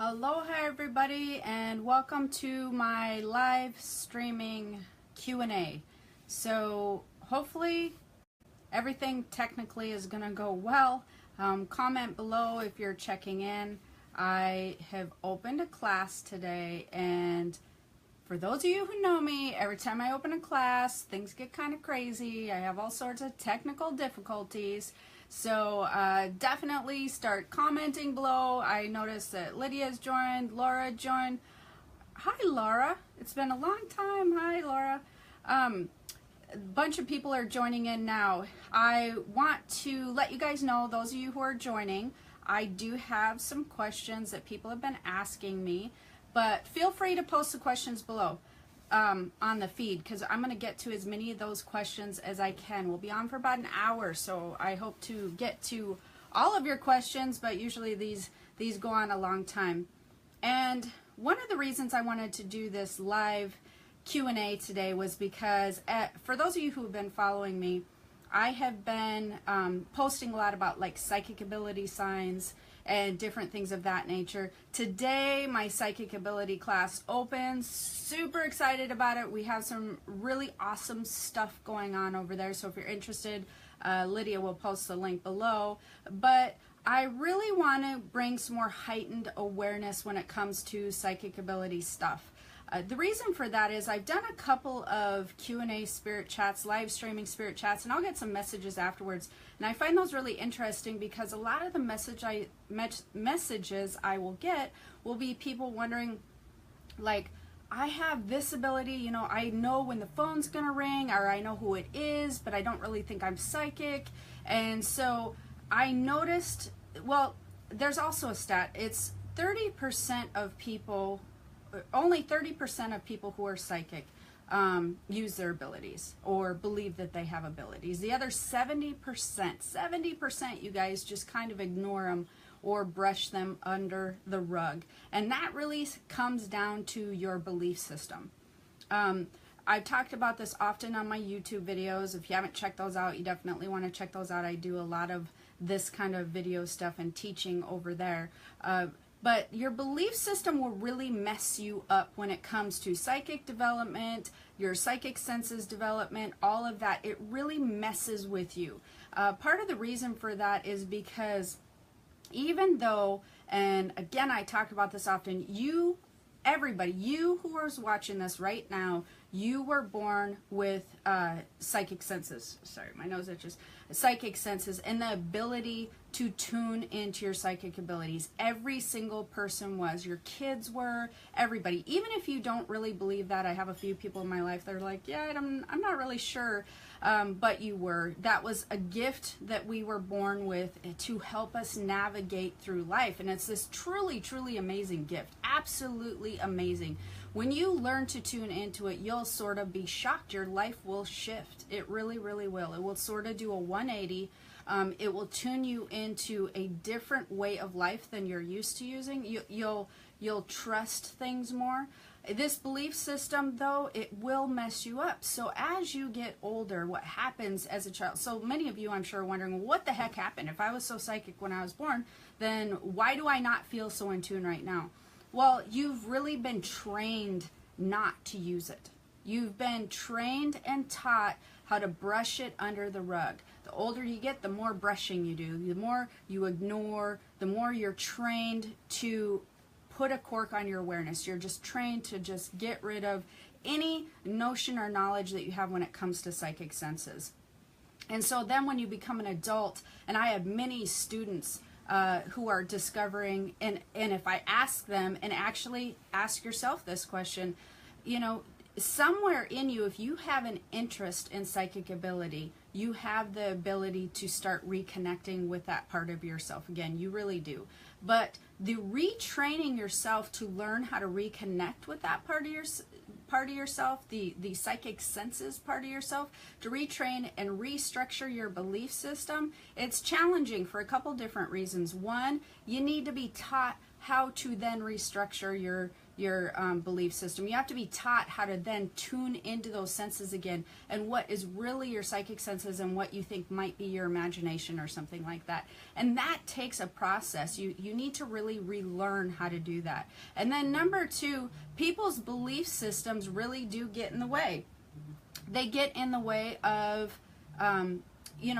Aloha everybody, and welcome to my live streaming Q&A. So hopefully everything technically is going to go well. Comment below if you're checking in. I have opened a class today, and for those of you who know me, every time I open a class, things get kind of crazy. I have all sorts of technical difficulties. So definitely start commenting below. I noticed that Lydia's joined, Laura joined. Hi Laura, it's been a long time. Hi Laura. A bunch of people are joining in now. I want to let you guys know, those of you who are joining, I do have some questions that people have been asking me, but feel free to post the questions below on the feed, because I'm going to get to as many of those questions as I can. We'll be on for about an hour, so I hope to get to all of your questions, but usually these go on a long time. And one of the reasons I wanted to do this live Q&A today was because for those of you who have been following me, I have been posting a lot about like psychic ability signs and different things of that nature. Today my psychic ability class opens. Super excited about it. We have some really awesome stuff going on over there, so if you're interested, Lydia will post the link below. But I really want to bring some more heightened awareness when it comes to psychic ability stuff. The reason for that is I've done a couple of Q&A spirit chats, live streaming spirit chats, and I'll get some messages afterwards. And I find those really interesting because a lot of the messages I will get will be people wondering, like, I have this ability, you know, I know when the phone's gonna ring, or I know who it is, but I don't really think I'm psychic. And so I noticed, well, there's also a stat, it's 30% of people, only 30% of people who are psychic use their abilities or believe that they have abilities. The other 70%, you guys just kind of ignore them or brush them under the rug. And that really comes down to your belief system. I've talked about this often on my YouTube videos. If you haven't checked those out, you definitely want to check those out. I do a lot of this kind of video stuff and teaching over there. But your belief system will really mess you up when it comes to psychic development, your psychic senses development, all of that. It really messes with you. Part of the reason for that is because even though, and again, I talk about this often, everybody, you who is watching this right now, you were born with psychic senses. Sorry, my nose itches. Psychic senses and the ability to tune into your psychic abilities. Every single person was. Your kids were. Everybody. Even if you don't really believe that, I have a few people in my life that are like, yeah, I'm not really sure, but you were. That was a gift that we were born with to help us navigate through life, and it's this truly, truly amazing gift. Absolutely amazing. When you learn to tune into it, you'll sort of be shocked. Your life will shift. It really, really will. It will sort of do a 180. It will tune you into a different way of life than you're used to using. You'll trust things more. This belief system, though, it will mess you up. So as you get older, what happens as a child? So many of you, I'm sure, are wondering, what the heck happened? If I was so psychic when I was born, then why do I not feel so in tune right now? Well, you've really been trained not to use it. You've been trained and taught how to brush it under the rug. The older you get, the more brushing you do, the more you ignore, the more you're trained to put a cork on your awareness. You're just trained to just get rid of any notion or knowledge that you have when it comes to psychic senses. And so then when you become an adult, and I have many students who are discovering, and if I ask them, and actually ask yourself this question, you know, somewhere in you, if you have an interest in psychic ability, you have the ability to start reconnecting with that part of yourself again. You really do. But the retraining yourself to learn how to reconnect with that part of yourself, the psychic senses part of yourself, to retrain and restructure your belief system, it's challenging for a couple different reasons. One, you need to be taught how to then restructure belief system. You have to be taught how to then tune into those senses again, and what is really your psychic senses and what you think might be your imagination or something like that. And that takes a process. You need to really relearn how to do that. And then number two, people's belief systems really do get in the way. They get in the way of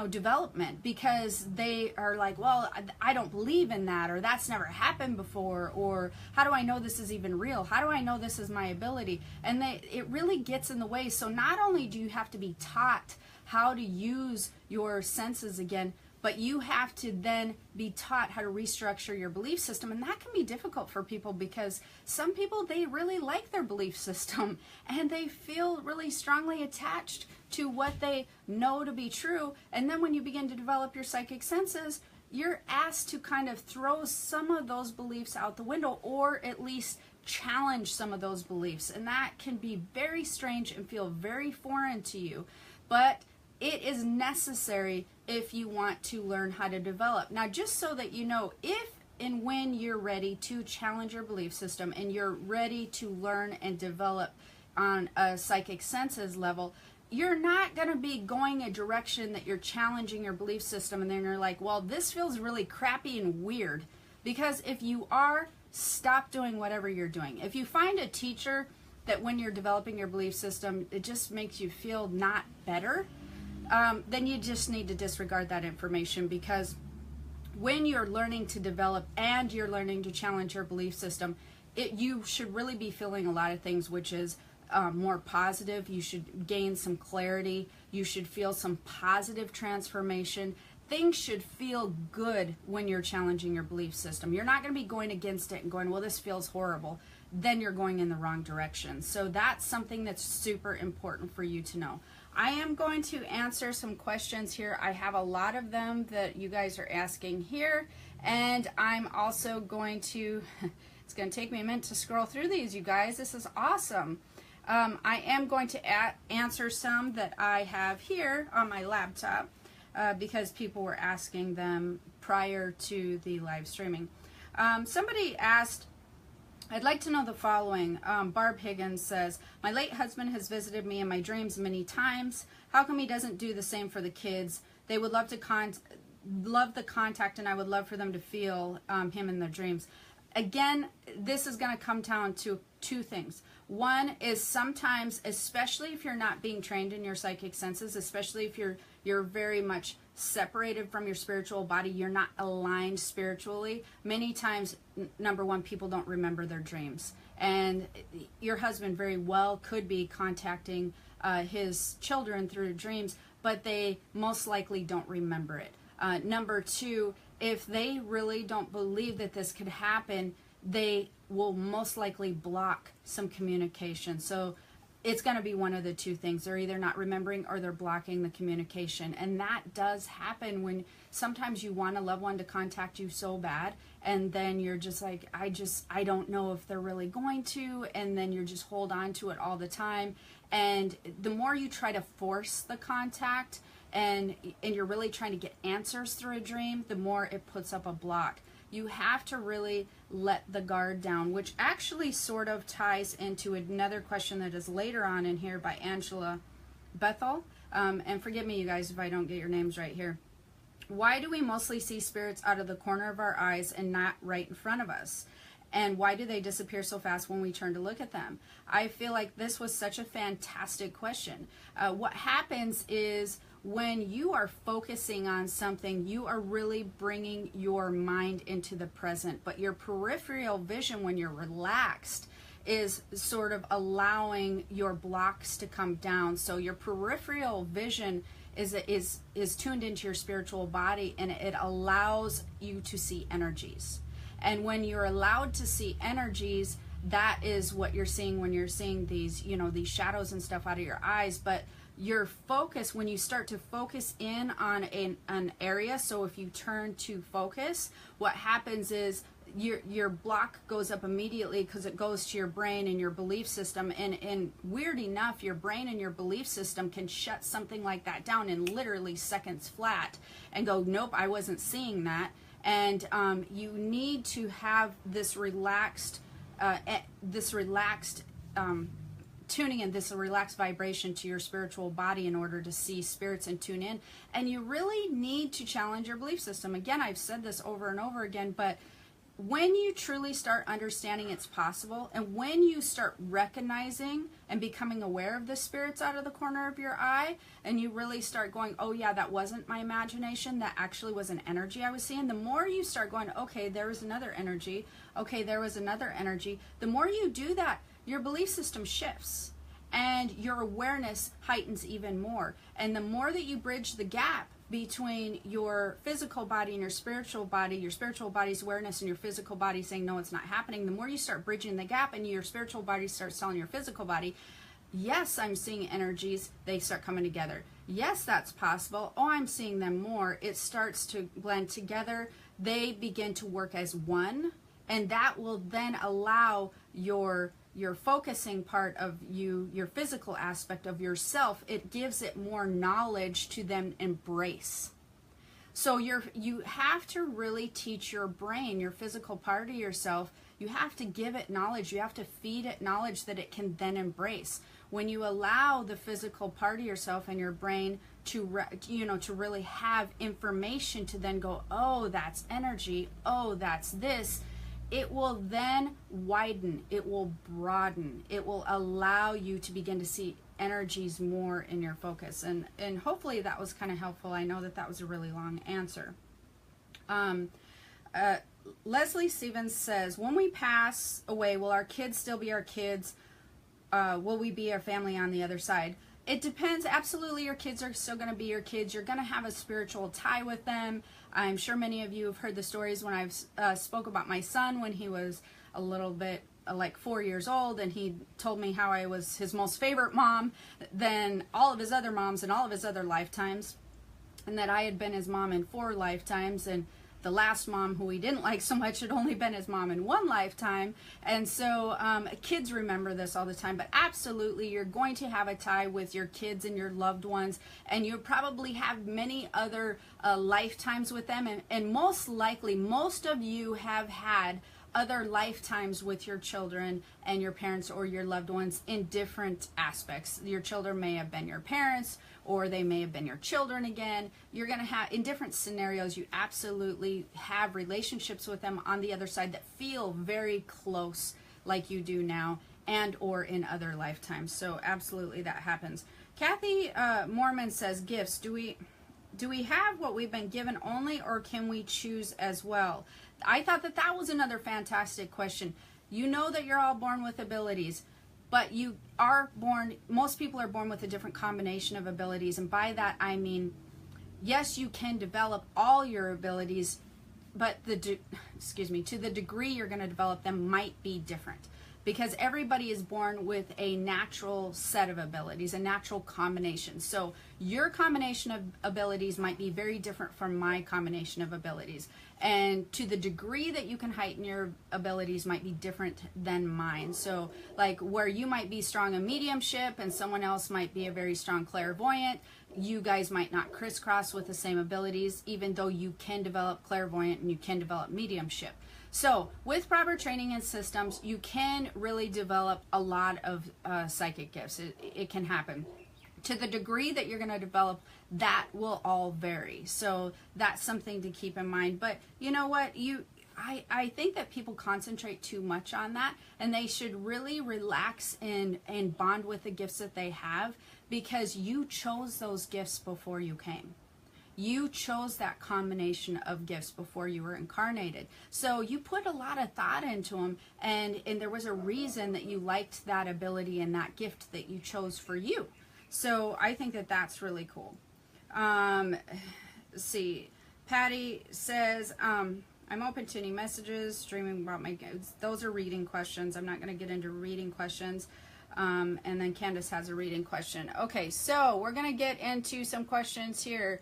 development, because they are like, well, I don't believe in that, or that's never happened before, or how do I know this is even real? How do I know this is my ability? And it really gets in the way. So not only do you have to be taught how to use your senses again, but you have to then be taught how to restructure your belief system. And that can be difficult for people, because some people, they really like their belief system and they feel really strongly attached to what they know to be true. And then when you begin to develop your psychic senses, you're asked to kind of throw some of those beliefs out the window, or at least challenge some of those beliefs. And that can be very strange and feel very foreign to you. But it is necessary if you want to learn how to develop. Now, just so that you know, if and when you're ready to challenge your belief system and you're ready to learn and develop on a psychic senses level, you're not going to be going a direction that you're challenging your belief system and then you're like, well, this feels really crappy and weird. Because if you are, stop doing whatever you're doing. If you find a teacher that when you're developing your belief system, it just makes you feel not better, then you just need to disregard that information. Because when you're learning to develop and you're learning to challenge your belief system, you should really be feeling a lot of things, which is more positive. You should gain some clarity. You should feel some positive transformation. Things should feel good when you're challenging your belief system. You're not going to be going against it and going, well, this feels horrible. Then you're going in the wrong direction. So that's something that's super important for you to know. I am going to answer some questions here. I have a lot of them that you guys are asking here. And I'm also going to, it's going to take me a minute to scroll through these, you guys. This is awesome. I am going to answer some that I have here on my laptop because people were asking them prior to the live streaming. Somebody asked, I'd like to know the following. Barb Higgins says, my late husband has visited me in my dreams many times. How come he doesn't do the same for the kids? They would love to love the contact, and I would love for them to feel him in their dreams. Again, this is going to come down to two things. One is sometimes, especially if you're not being trained in your psychic senses, especially if you're very much separated from your spiritual body, you're not aligned spiritually, many times, number one, people don't remember their dreams. And your husband very well could be contacting his children through dreams, but they most likely don't remember it. Number two, if they really don't believe that this could happen, they will most likely block some communication. So it's going to be one of the two things. They're either not remembering or they're blocking the communication. And that does happen when sometimes you want a loved one to contact you so bad, and then you're just like, I don't know if they're really going to, and then you just hold on to it all the time. And the more you try to force the contact and you're really trying to get answers through a dream, the more it puts up a block. You have to really let the guard down, which actually sort of ties into another question that is later on in here by Angela Bethel. And forgive me, you guys, if I don't get your names right here. Why do we mostly see spirits out of the corner of our eyes and not right in front of us? And why do they disappear so fast when we turn to look at them? I feel like this was such a fantastic question. What happens is, when you are focusing on something, you are really bringing your mind into the present. But your peripheral vision, when you're relaxed, is sort of allowing your blocks to come down. So your peripheral vision is tuned into your spiritual body, and it allows you to see energies. And when you're allowed to see energies, that is what you're seeing when you're seeing these, these shadows and stuff out of your eyes. But your focus, when you start to focus in on an area, so if you turn to focus, what happens is your block goes up immediately because it goes to your brain and your belief system. And weird enough, your brain and your belief system can shut something like that down in literally seconds flat and go, nope, I wasn't seeing that. And you need to have this relaxed this relaxed tuning in, this relaxed vibration to your spiritual body in order to see spirits and tune in. And you really need to challenge your belief system. Again, I've said this over and over again, but when you truly start understanding it's possible, and when you start recognizing and becoming aware of the spirits out of the corner of your eye, and you really start going, oh yeah, that wasn't my imagination, that actually was an energy I was seeing, the more you start going, okay, there was another energy, okay, there was another energy, the more you do that, your belief system shifts and your awareness heightens even more. And the more that you bridge the gap between your physical body and your spiritual body's awareness and your physical body saying, no, it's not happening, the more you start bridging the gap and your spiritual body starts telling your physical body, yes, I'm seeing energies, they start coming together. Yes, that's possible. Oh, I'm seeing them more. It starts to blend together. They begin to work as one, and that will then allow your focusing part of you, your physical aspect of yourself, it gives it more knowledge to then embrace. So you have to really teach your brain, your physical part of yourself, you have to give it knowledge, you have to feed it knowledge that it can then embrace. When you allow the physical part of yourself and your brain to really have information to then go, oh, that's energy, oh, that's this, it will then widen, it will broaden, it will allow you to begin to see energies more in your focus. And hopefully that was kind of helpful. I know that was a really long answer. Leslie Stevens says, when we pass away, will our kids still be our kids? Will we be our family on the other side? It depends. Absolutely, your kids are still going to be your kids. You're going to have a spiritual tie with them. I'm sure many of you have heard the stories when I've spoke about my son when he was a little bit like 4 years old, and he told me how I was his most favorite mom than all of his other moms in all of his other lifetimes, and that I had been his mom in 4 lifetimes, and the last mom, who he didn't like so much, had only been his mom in 1 lifetime. And so kids remember this all the time. But absolutely, you're going to have a tie with your kids and your loved ones. And you probably have many other lifetimes with them. And most likely, most of you have had other lifetimes with your children and your parents or your loved ones in different aspects. Your children may have been your parents, or they may have been your children again. You're going to have, in different scenarios, you absolutely have relationships with them on the other side that feel very close like you do now and or in other lifetimes. So absolutely that happens. Kathy Mormon says, gifts, do we have what we've been given only, or can we choose as well? I thought that was another fantastic question. You know that you're all born with abilities, but you are born, most people are born with a different combination of abilities. And by that, I mean, yes, you can develop all your abilities, but to the degree you're going to develop them might be different. Because everybody is born with a natural set of abilities, a natural combination. So your combination of abilities might be very different from my combination of abilities. And to the degree that you can heighten your abilities might be different than mine. So like where you might be strong in mediumship and someone else might be a very strong clairvoyant, you guys might not crisscross with the same abilities, even though you can develop clairvoyant and you can develop mediumship. So with proper training and systems, you can really develop a lot of psychic gifts. It can happen. To the degree that you're going to develop, that will all vary. So that's something to keep in mind. But you know what? I think that people concentrate too much on that, and they should really relax and bond with the gifts that they have, because you chose those gifts before you came. You chose that combination of gifts before you were incarnated. So you put a lot of thought into them, and there was a reason that you liked that ability and that gift that you chose for you. So I think that that's really cool. Let's see. Patty says, I'm open to any messages, streaming about my gifts. Those are reading questions. I'm not going to get into reading questions. And then Candace has a reading question. Okay, so we're going to get into some questions here.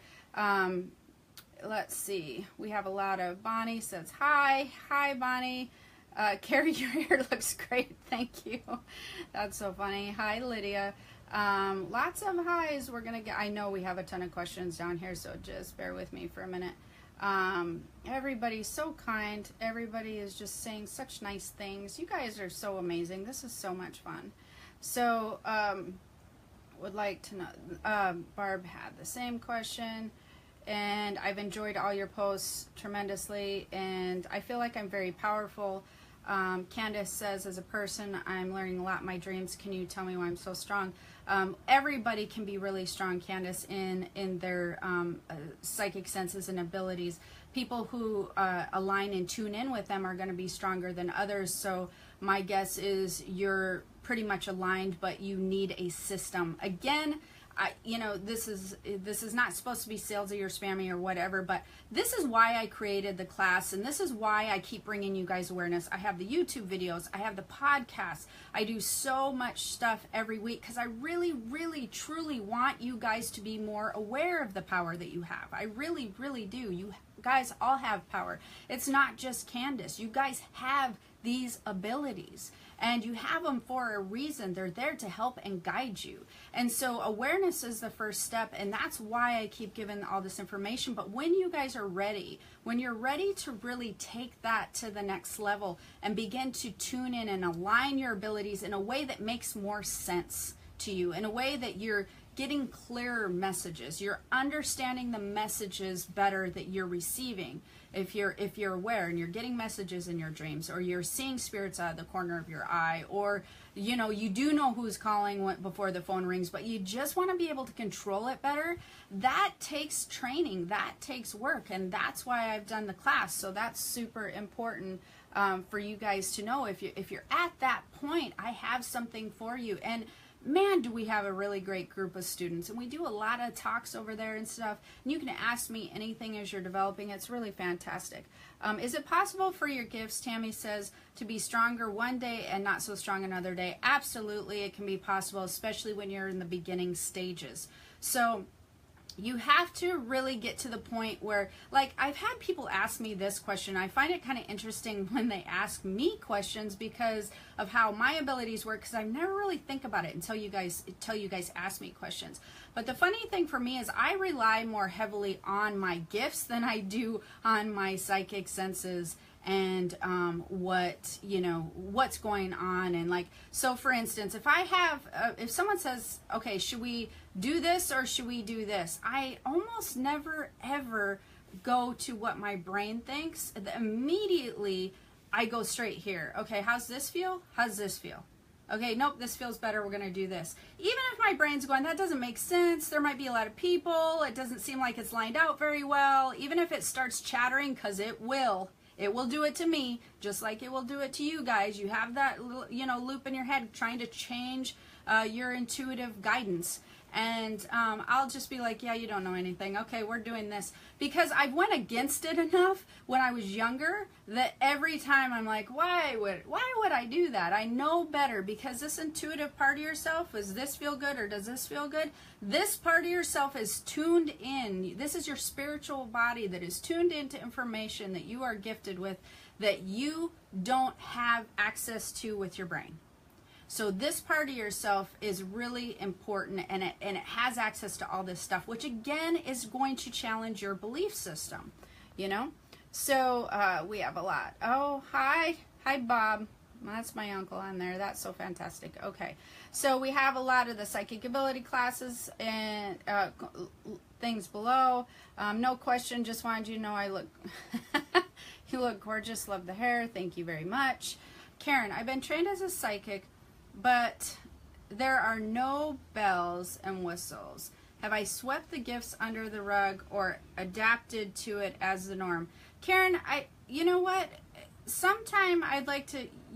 Let's see. We have a lot of Bonnie says hi. Hi, Bonnie. Carrie, your hair looks great. Thank you. That's so funny. Hi, Lydia. Lots of highs. We're going to get, I know we have a ton of questions down here, so just bear with me for a minute. Everybody's so kind. Everybody is just saying such nice things. You guys are so amazing. This is so much fun. So, would like to know, Barb had the same question, and I've enjoyed all your posts tremendously, and I feel like I'm very powerful. Candace says, as a person, I'm learning a lot in my dreams. Can you tell me why I'm so strong? Everybody can be really strong, Candace, in their psychic senses and abilities. People who align and tune in with them are going to be stronger than others. So my guess is you're pretty much aligned, but you need a system. Again, this is not supposed to be salesy or spammy or whatever, but this is why I created the class, and this is why I keep bringing you guys awareness. I have the YouTube videos, I have the podcast, I do so much stuff every week because I really, really, truly want you guys to be more aware of the power that you have. I really, really do. You guys all have power. It's not just Candace. You guys have these abilities. And you have them for a reason. They're there to help and guide you. And so awareness is the first step, and that's why I keep giving all this information. But when you guys are ready, when you're ready to really take that to the next level and begin to tune in and align your abilities in a way that makes more sense to you, in a way that you're getting clearer messages, you're understanding the messages better that you're receiving. If you're aware and you're getting messages in your dreams, or you're seeing spirits out of the corner of your eye, or you do know who's calling before the phone rings, but you just want to be able to control it better, that takes training, that takes work, and that's why I've done the class. So that's super important for you guys to know. If you're at that point, I have something for you. And man, do we have a really great group of students, and we do a lot of talks over there and stuff, and you can ask me anything as you're developing. It's really fantastic. Is it possible for your gifts, Tammy says, to be stronger one day and not so strong another day? Absolutely, it can be possible, especially when you're in the beginning stages. So you have to really get to the point where, like, I've had people ask me this question. I find it kind of interesting when they ask me questions because of how my abilities work, because I never really think about it until you guys ask me questions. But the funny thing for me is I rely more heavily on my gifts than I do on my psychic senses and what's going on. And like, so for instance, if someone says, okay, should we do this or should we do this, I almost never ever go to what my brain thinks. Immediately I go straight here. Okay, how's this feel? How's this feel? Okay, nope, this feels better, we're going to do this. Even if my brain's going, that doesn't make sense, there might be a lot of people, it doesn't seem like it's lined out very well, even if it starts chattering, because it will do it to me, just like it will do it to you guys. You have that loop in your head trying to change your intuitive guidance. And I'll just be like, yeah, you don't know anything. Okay, we're doing this. Because I went against it enough when I was younger that every time I'm like, why would I do that? I know better, because this intuitive part of yourself, does this feel good or does this feel good? This part of yourself is tuned in. This is your spiritual body that is tuned into information that you are gifted with that you don't have access to with your brain. So this part of yourself is really important, and it has access to all this stuff, which again is going to challenge your belief system, So we have a lot. Oh, hi Bob. That's my uncle on there. That's so fantastic. Okay, so we have a lot of the psychic ability classes and things below. No question. Just wanted you to know I look. You look gorgeous. Love the hair. Thank you very much, Karen. I've been trained as a psychic, but there are no bells and whistles. Have I swept the gifts under the rug or adapted to it as the norm? Karen, you know what? Sometime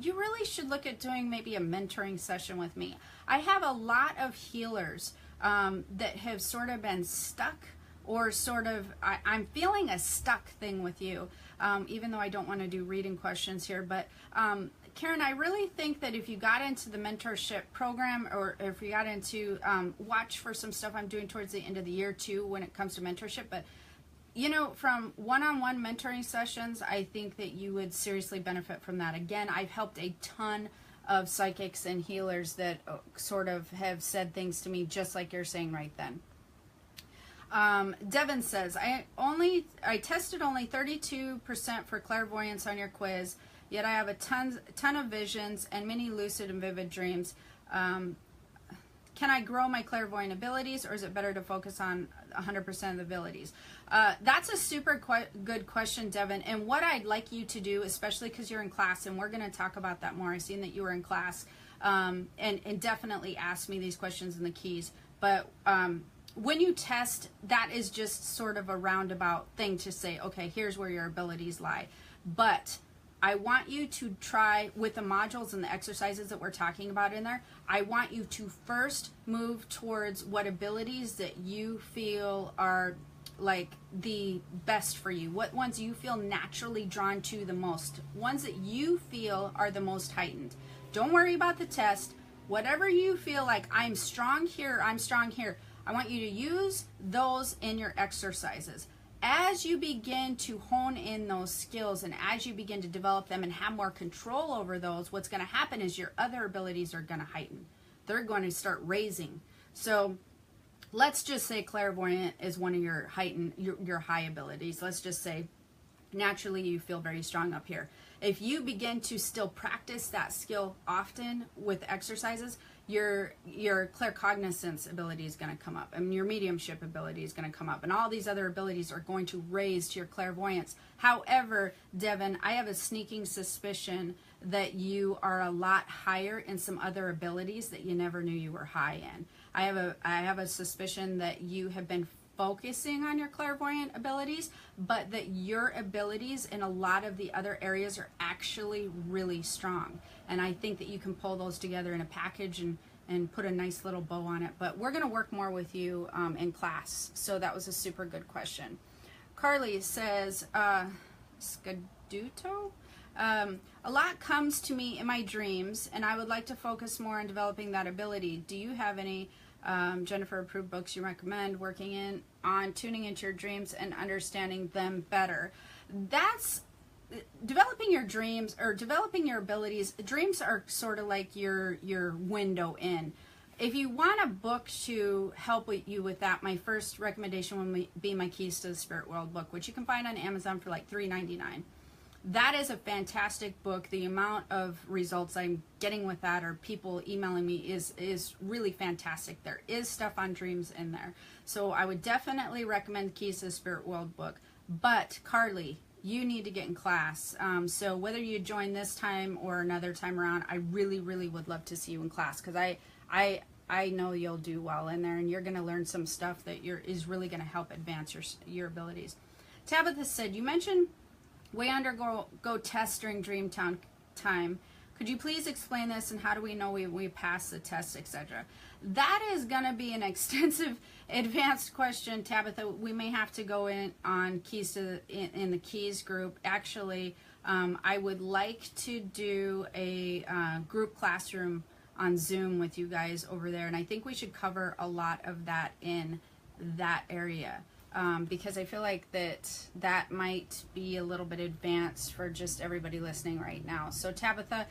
you really should look at doing maybe a mentoring session with me. I have a lot of healers that have sort of been stuck, or sort of, I'm feeling a stuck thing with you, even though I don't want to do reading questions here, but Karen, I really think that if you got into the mentorship program, or if you got into, watch for some stuff I'm doing towards the end of the year too when it comes to mentorship, but from one-on-one mentoring sessions, I think that you would seriously benefit from that. Again, I've helped a ton of psychics and healers that sort of have said things to me just like you're saying right then. Devin says, I tested only 32% for clairvoyance on your quiz, yet I have a ton of visions and many lucid and vivid dreams. Can I grow my clairvoyant abilities, or is it better to focus on 100% of the abilities? That's a super good question, Devin. And what I'd like you to do, especially because you're in class, and we're going to talk about that more. I've seen that you were in class, and definitely ask me these questions in the keys. But when you test, that is just sort of a roundabout thing to say, okay, here's where your abilities lie. But I want you to try with the modules and the exercises that we're talking about in there. I want you to first move towards what abilities that you feel are like the best for you, what ones you feel naturally drawn to the most, ones that you feel are the most heightened. Don't worry about the test. Whatever you feel like, I'm strong here, I'm strong here, I want you to use those in your exercises. As you begin to hone in those skills and as you begin to develop them and have more control over those, what's going to happen is your other abilities are going to heighten. They're going to start raising. So let's just say clairvoyant is one of your your high abilities. Let's just say naturally you feel very strong up here. If you begin to still practice that skill often with exercises, your claircognizance ability is going to come up, and your mediumship ability is going to come up, and all these other abilities are going to raise to your clairvoyance. However, Devin, I have a sneaking suspicion that you are a lot higher in some other abilities that you never knew you were high in. I have a suspicion that you have been focusing on your clairvoyant abilities, but that your abilities in a lot of the other areas are actually really strong. And I think that you can pull those together in a package and put a nice little bow on it. But we're going to work more with you in class. So that was a super good question. Carly says, Scaduto? A lot comes to me in my dreams, and I would like to focus more on developing that ability. Do you have any Jennifer approved books you recommend working on tuning into your dreams and understanding them better? That's developing your dreams or developing your abilities. Dreams are sort of like your window in. If you want a book to help you with that, my first recommendation would be my Keys to the Spirit World book, which you can find on Amazon for like $3.99. That is a fantastic book. The amount of results I'm getting with that, or people emailing me, is really fantastic. There is stuff on dreams in there. So I would definitely recommend Keys to the Spirit World book. But Carly, you need to get in class. So whether you join this time or another time around, I really, really would love to see you in class, because I know you'll do well in there, and you're going to learn some stuff that is really going to help advance your abilities. Tabitha said, you mentioned we undergo tests during dream time. Could you please explain this, and how do we know we pass the test, etc.? That is going to be an extensive, advanced question, Tabitha. We may have to go in on Keys in the Keys group. Actually, I would like to do a group classroom on Zoom with you guys over there, and I think we should cover a lot of that in that area. Because I feel like that might be a little bit advanced for just everybody listening right now. So Tabitha,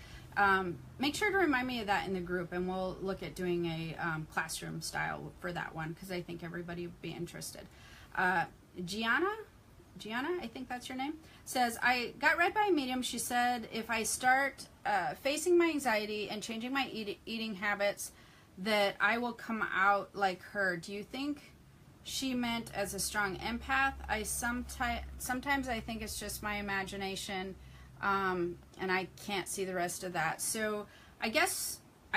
make sure to remind me of that in the group, and we'll look at doing a classroom style for that one, because I think everybody would be interested. Gianna, I think that's your name, says, I got read by a medium. She said if I start facing my anxiety and changing my eating habits, that I will come out like her. Do you think she meant as a strong empath? Sometimes I think it's just my imagination, and I can't see the rest of that. So I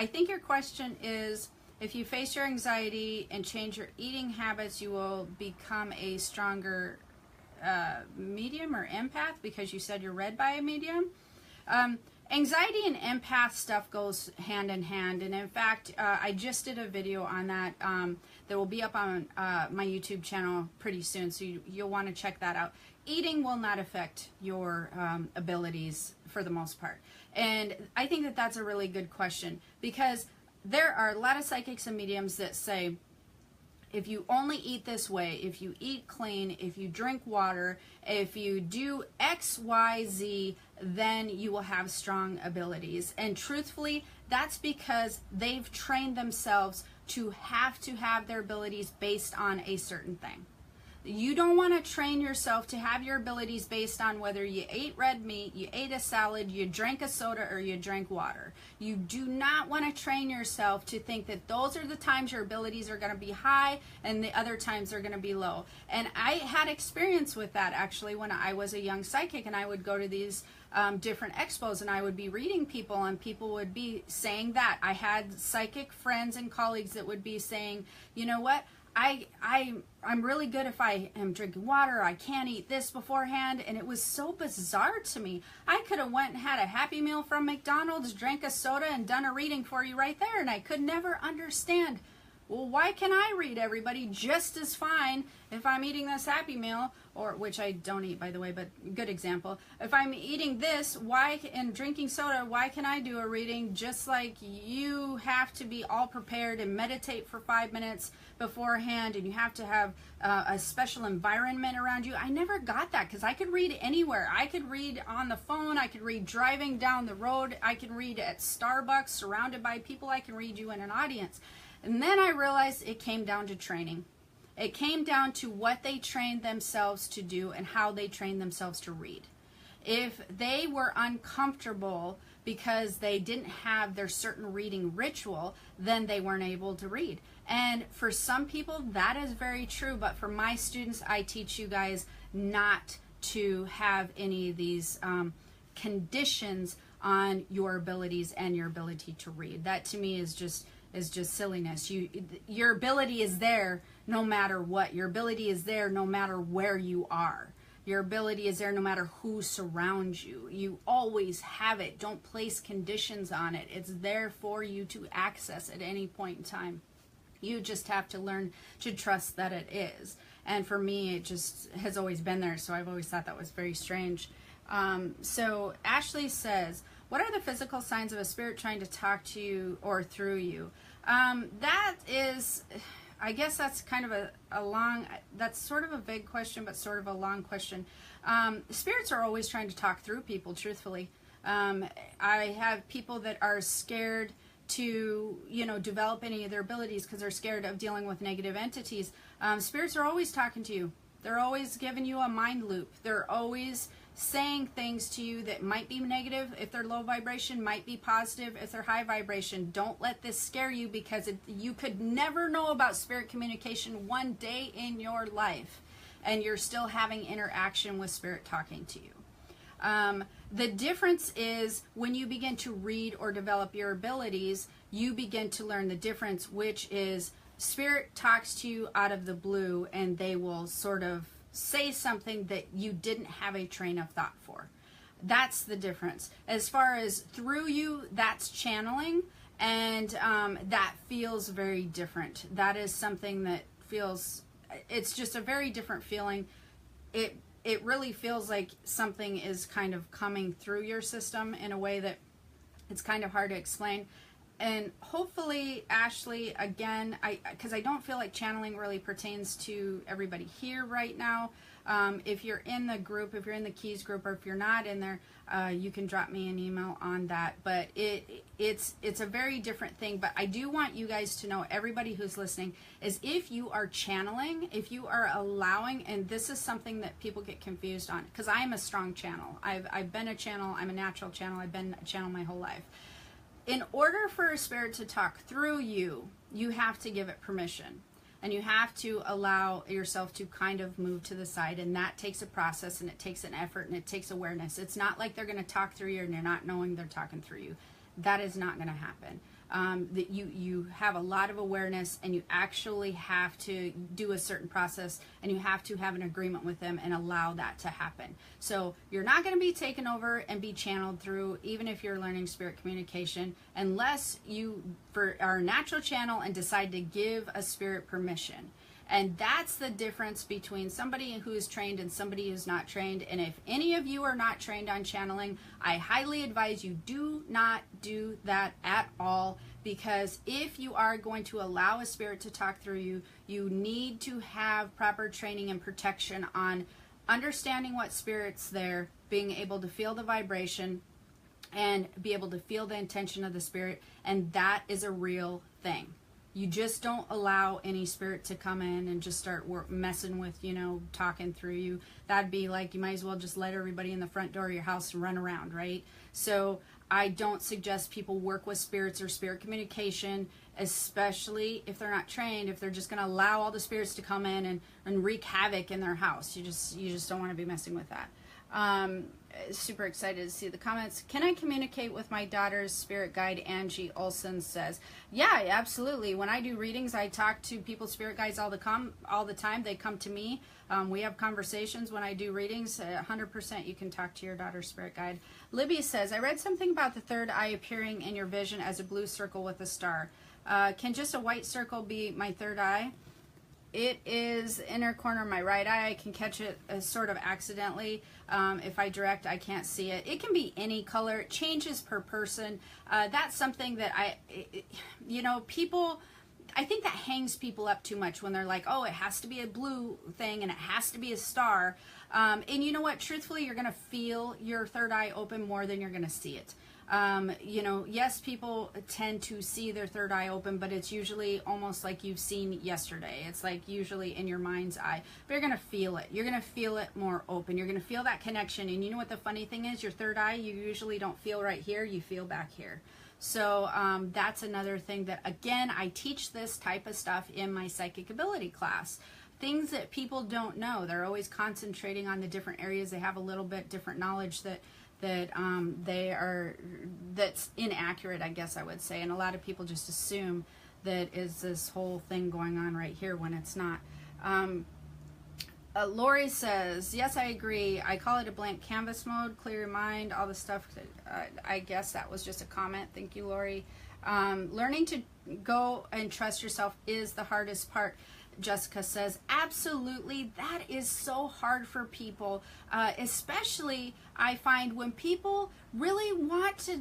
think your question is, if you face your anxiety and change your eating habits, you will become a stronger medium or empath, because you said you're read by a medium. Anxiety and empath stuff goes hand in hand, and in fact, I just did a video on that that will be up on my YouTube channel pretty soon, so you'll want to check that out. Eating will not affect your abilities for the most part, and I think that that's a really good question, because there are a lot of psychics and mediums that say, if you only eat this way, if you eat clean, if you drink water, if you do X, Y, Z, then you will have strong abilities. And truthfully, that's because they've trained themselves to have their abilities based on a certain thing. You don't want to train yourself to have your abilities based on whether you ate red meat, you ate a salad, you drank a soda, or you drank water. You do not want to train yourself to think that those are the times your abilities are going to be high and the other times are going to be low. And I had experience with that actually when I was a young psychic, and I would go to these different expos, and I would be reading people, and people would be saying that. I had psychic friends and colleagues that would be saying, you know what, I'm really good if I am drinking water. I can't eat this beforehand. And it was so bizarre to me. I could have went and had a Happy Meal from McDonald's, drank a soda, and done a reading for you right there. And I could never understand, well, why can I read everybody just as fine if I'm eating this Happy Meal, or which I don't eat, by the way, but good example. If I'm eating this, why, and drinking soda, why can I do a reading just like you have to be all prepared and meditate for 5 minutes beforehand, and you have to have a special environment around you? I never got that, because I could read anywhere. I could read on the phone, I could read driving down the road, I can read at Starbucks surrounded by people, I can read you in an audience. And then I realized it came down to training. It came down to what they trained themselves to do and how they trained themselves to read. If they were uncomfortable because they didn't have their certain reading ritual, then they weren't able to read. And for some people, that is very true. But for my students, I teach you guys not to have any of these conditions on your abilities and your ability to read. That to me is just silliness. Your ability is there no matter what. Your ability is there no matter where you are. Your ability is there no matter who surrounds you. You always have it. Don't place conditions on it. It's there for you to access at any point in time. You just have to learn to trust that it is. And for me, it just has always been there, so I've always thought that was very strange. So Ashley says, what are the physical signs of a spirit trying to talk to you or through you? That is, I guess that's kind of a long, that's sort of a vague question, but sort of a long question. Spirits are always trying to talk through people, truthfully. I have people that are scared to, develop any of their abilities because they're scared of dealing with negative entities. Spirits are always talking to you. They're always giving you a mind loop. They're always saying things to you that might be negative if they're low vibration, might be positive if they're high vibration. Don't let this scare you, because you could never know about spirit communication one day in your life, and you're still having interaction with spirit talking to you. The difference is when you begin to read or develop your abilities, you begin to learn the difference, which is spirit talks to you out of the blue, and they will sort of say something that you didn't have a train of thought for. That's the difference. As far as through you, that's channeling, and that feels very different. That is something that feels, it's just a very different feeling. It really feels like something is kind of coming through your system in a way that it's kind of hard to explain. And hopefully, Ashley, again, because I don't feel like channeling really pertains to everybody here right now. If you're in the group, if you're in the Keys group, or if you're not in there, you can drop me an email on that. But it's a very different thing. But I do want you guys to know, everybody who's listening, is if you are channeling, if you are allowing, and this is something that people get confused on, because I am a strong channel. I've been a channel. I'm a natural channel. I've been a channel my whole life. In order for a spirit to talk through you, you have to give it permission. And you have to allow yourself to kind of move to the side. And that takes a process, and it takes an effort, and it takes awareness. It's not like they're going to talk through you and you're not knowing they're talking through you. That is not going to happen. That you have a lot of awareness, and you actually have to do a certain process, and you have to have an agreement with them and allow that to happen. So you're not going to be taken over and be channeled through, even if you're learning spirit communication, unless you are a natural channel and decide to give a spirit permission. And that's the difference between somebody who is trained and somebody who's not trained. And if any of you are not trained on channeling, I highly advise you do not do that at all. Because if you are going to allow a spirit to talk through you, you need to have proper training and protection on understanding what spirit's there, being able to feel the vibration, and be able to feel the intention of the spirit. And that is a real thing. You just don't allow any spirit to come in and just start messing with, talking through you. That'd be like, you might as well just let everybody in the front door of your house run around, right? So I don't suggest people work with spirits or spirit communication, especially if they're not trained, if they're just going to allow all the spirits to come in and wreak havoc in their house. You just don't want to be messing with that. Super excited to see the comments. Can I communicate with my daughter's spirit guide? Angie Olson says, yeah, absolutely. When I do readings, I talk to people's spirit guides all the time. They come to me. We have conversations when I do readings. 100% you can talk to your daughter's spirit guide. Libby says, I read something about the third eye appearing in your vision as a blue circle with a star. Can just a white circle be my third eye? It is inner corner of my right eye. I can catch it sort of accidentally. If I direct, I can't see it. It can be any color. It changes per person. That's something that people, I think that hangs people up too much when they're like, oh, it has to be a blue thing and it has to be a star. And you know what? Truthfully, you're going to feel your third eye open more than you're going to see it. Yes, people tend to see their third eye open, but it's usually almost like you've seen yesterday. It's like usually in your mind's eye, but you're going to feel it. You're going to feel it more open. You're going to feel that connection. And you know what the funny thing is? Your third eye, you usually don't feel right here. You feel back here. So that's another thing that, again, I teach this type of stuff in my psychic ability class. Things that people don't know. They're always concentrating on the different areas. They have a little bit different knowledge that's inaccurate, I guess I would say. And a lot of people just assume that is this whole thing going on right here when it's not. Lori says, yes, I agree. I call it a blank canvas mode, clear your mind, all the stuff. I guess that was just a comment. Thank you, Lori. Learning to go and trust yourself is the hardest part. Jessica says, absolutely, that is so hard for people, especially I find when people really want to,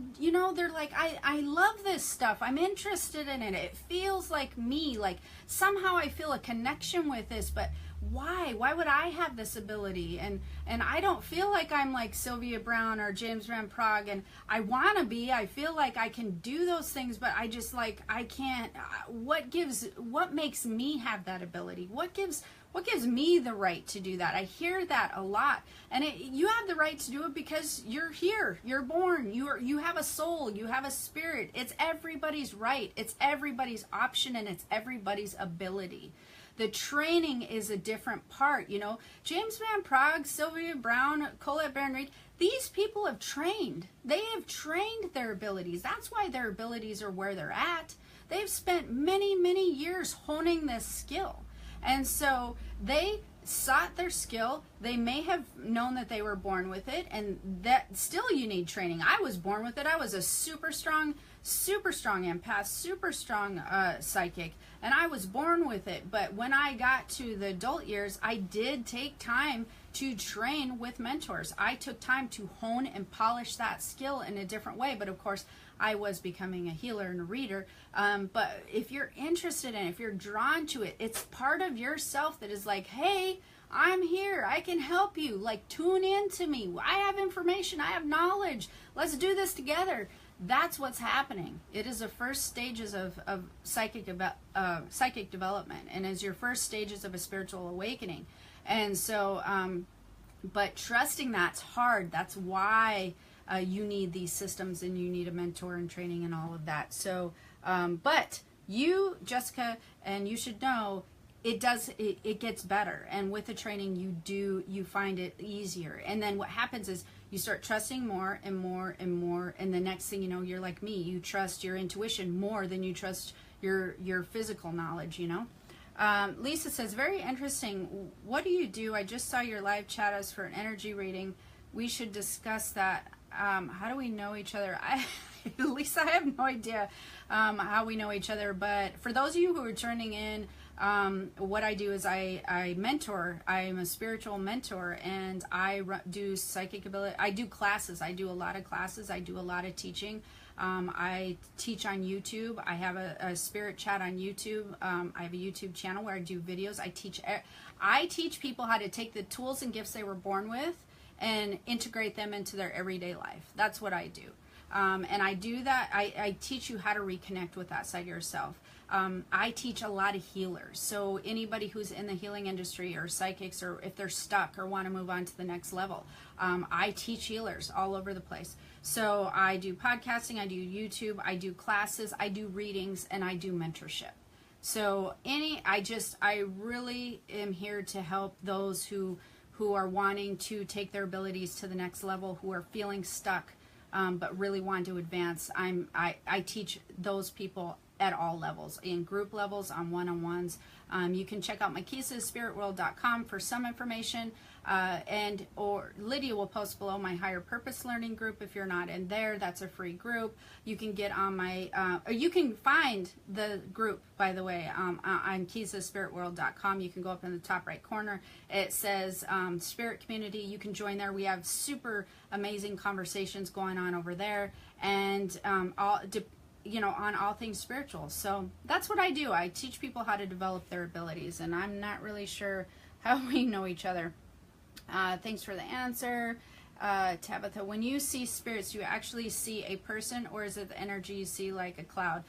they're like, I love this stuff, I'm interested in it, it feels like me, like somehow I feel a connection with this, but why would I have this ability? And I don't feel like I'm like Sylvia Browne or James Van Praagh, and I want to be. I feel like I can do those things, but I just I can't. What makes me have that ability? What gives me the right to do that? I hear that a lot, and you have the right to do it because you're here, you're born, you have a soul, you have a spirit. It's everybody's right, it's everybody's option, and it's everybody's ability. The training is a different part, James Van Praagh, Sylvia Browne, Colette Baron-Reid, these people have trained. They have trained their abilities. That's why their abilities are where they're at. They've spent many, many years honing this skill. And so they sought their skill. They may have known that they were born with it, and that still you need training. I was born with it. I was a super strong empath, super strong psychic, and I was born with it. But when I got to the adult years, I did take time to train with mentors. I took time to hone and polish that skill in a different way. But of course, I was becoming a healer and a reader. But if you're interested in it, if you're drawn to it, it's part of yourself that is like, hey, I'm here. I can help you. Like, tune in to me. I have information. I have knowledge. Let's do this together. That's what's happening. It is the first stages of psychic development, and is your first stages of a spiritual awakening. And so, but trusting that's hard. That's why you need these systems, and you need a mentor and training and all of that. So, but you, Jessica, and you should know, it gets better, and with the training you find it easier. And then what happens is you start trusting more and more and more, and the next thing you know, you're like me, you trust your intuition more than you trust your physical knowledge. Lisa says, very interesting. What do you do? I just saw your live chat as for an energy reading. We should discuss that. How do we know each other? Lisa, I have no idea how we know each other, but for those of you who are turning in, what I do is I mentor. I'm a spiritual mentor, and I do psychic ability. I do classes. I do a lot of classes. I do a lot of teaching. I teach on YouTube. I have a spirit chat on YouTube. I have a YouTube channel where I do videos. I teach people how to take the tools and gifts they were born with and integrate them into their everyday life. That's what I do. And I do that. I teach you how to reconnect with that side of yourself. I teach a lot of healers. So anybody who's in the healing industry or psychics, or if they're stuck or want to move on to the next level, I teach healers all over the place. So I do podcasting, I do YouTube, I do classes, I do readings, and I do mentorship. So I really am here to help those who are wanting to take their abilities to the next level, who are feeling stuck, but really want to advance. I teach those people at all levels, in group levels, on one-on-ones. You can check out my keysspiritworld.com for some information, or Lydia will post below my Higher Purpose Learning group. If you're not in there, that's a free group. You can get on my, or you can find the group, by the way, on keysspiritworld.com. You can go up in the top right corner. It says Spirit Community. You can join there. We have super amazing conversations going on over there, and on all things spiritual. So that's what I do. I teach people how to develop their abilities, and I'm not really sure how we know each other. Thanks for the answer. Tabitha, when you see spirits, do you actually see a person, or is it the energy you see like a cloud?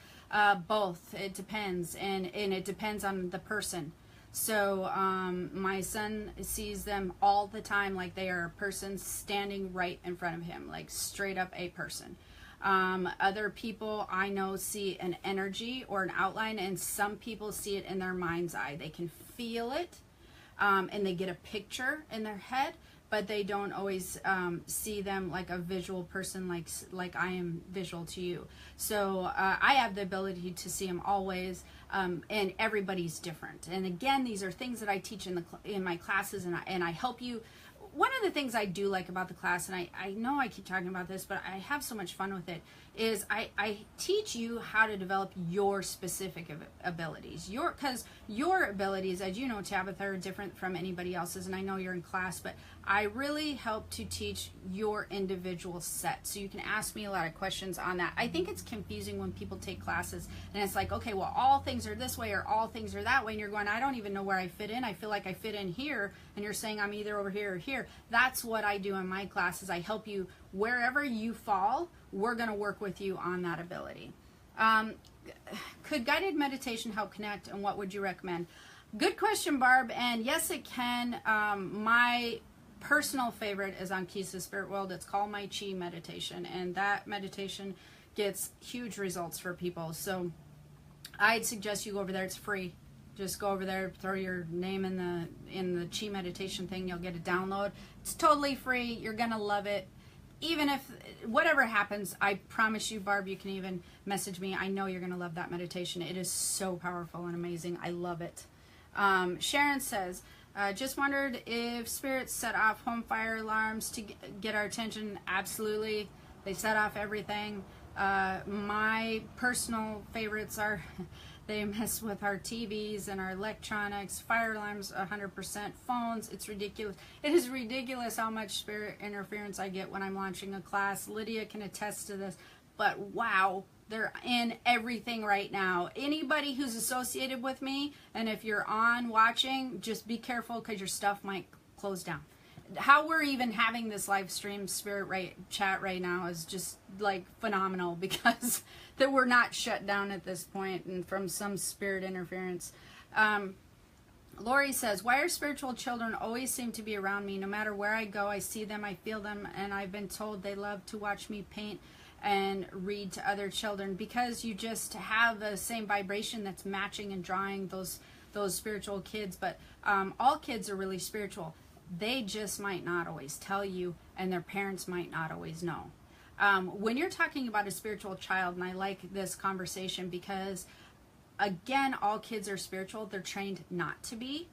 Both. It depends, and it depends on the person. So my son sees them all the time like they are a person standing right in front of him, like straight up a person. Other people I know see an energy or an outline, and some people see it in their mind's eye. They can feel it, and they get a picture in their head, but they don't always see them like a visual person, like I am visual to you. So I have the ability to see them always, and everybody's different. And again, these are things that I teach in my classes, and I help you. One of the things I do like about the class, and I know I keep talking about this, but I have so much fun with it, is I teach you how to develop your specific abilities. Because your abilities, as you know, Tabitha, are different from anybody else's, and I know you're in class, but I really help to teach your individual set. So you can ask me a lot of questions on that. I think it's confusing when people take classes, and it's like, okay, well, all things are this way or all things are that way, and you're going, I don't even know where I fit in. I feel like I fit in here, and you're saying I'm either over here or here. That's what I do in my classes. I help you wherever you fall. We're going to work with you on that ability. Could guided meditation help connect, and what would you recommend? Good question, Barb. And yes, it can. My personal favorite is on Keys to Spirit World. It's called my Chi meditation, and that meditation gets huge results for people. So I'd suggest you go over there. It's free. Just go over there, throw your name in the Chi meditation thing. You'll get a download. It's totally free. You're gonna love it. Even if whatever happens, I promise you, Barb, you can even message me. I know you're gonna love that meditation. It is so powerful and amazing. I love it. Sharon says, just wondered if spirits set off home fire alarms to get our attention. Absolutely. They set off everything. My personal favorites are they mess with our TVs and our electronics, fire alarms, 100%, phones. It's ridiculous. It is ridiculous how much spirit interference I get when I'm launching a class. Lydia can attest to this. But wow, they're in everything right now. Anybody who's associated with me, and if you're on watching, just be careful because your stuff might close down. How we're even having this live stream chat right now is just like phenomenal, because that we're not shut down at this point and from some spirit interference. Lori says, why are spiritual children always seem to be around me? No matter where I go, I see them, I feel them, and I've been told they love to watch me paint and read to other children, because you just have the same vibration that's matching and drawing those spiritual kids. But all kids are really spiritual. They just might not always tell you, and their parents might not always know. When you're talking about a spiritual child, and I like this conversation because, again, all kids are spiritual. They're trained not to be.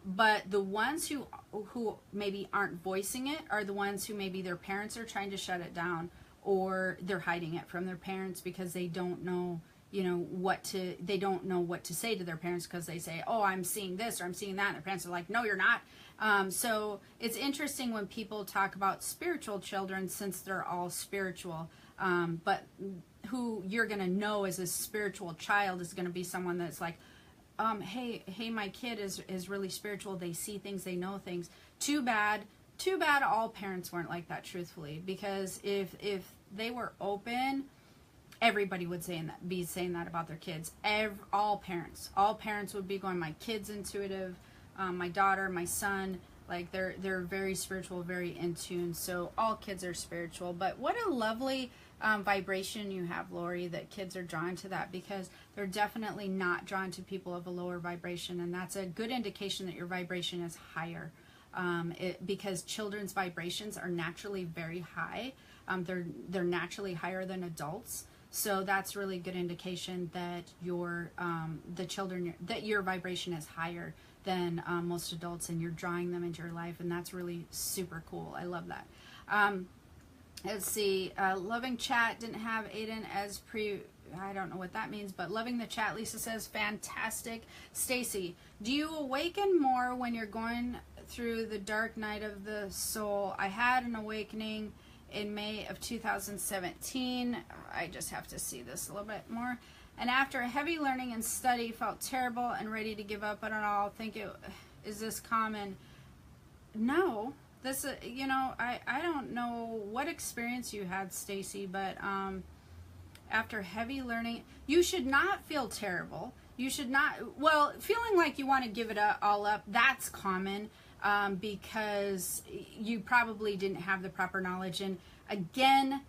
But the ones who maybe aren't voicing it are the ones who maybe their parents are trying to shut it down, or they're hiding it from their parents because they don't know, they don't know what to say to their parents, because they say, oh, I'm seeing this or I'm seeing that. And their parents are like, no, you're not. So it's interesting when people talk about spiritual children, since they're all spiritual, but who you're going to know as a spiritual child is going to be someone that's like, hey, my kid is really spiritual. They see things, they know things. Too bad all parents weren't like that, truthfully, because if they were open everybody would be saying that about their kids. All parents would be going, my kid's intuitive, my daughter, my son, like they're very spiritual, very in tune. So all kids are spiritual. But what a lovely vibration you have, Lori, that kids are drawn to that, because they're definitely not drawn to people of a lower vibration, and that's a good indication that your vibration is higher. Because children's vibrations are naturally very high. They're naturally higher than adults. So that's really a good indication that your vibration is higher than most adults, and you're drawing them into your life, and that's really super cool. I love that. Let's see. Loving chat, didn't have Aiden as I don't know what that means, but loving the chat. Lisa says, fantastic. Stacy, do you awaken more when you're going through the dark night of the soul? I had an awakening in May of 2017. I just have to see this a little bit more. And after a heavy learning and study, felt terrible and ready to give up. I don't know. Is this common? No. This, I don't know what experience you had, Stacy, but after heavy learning, you should not feel terrible. You should not, feeling like you want to give it all up, that's common. Because you probably didn't have the proper knowledge. And again,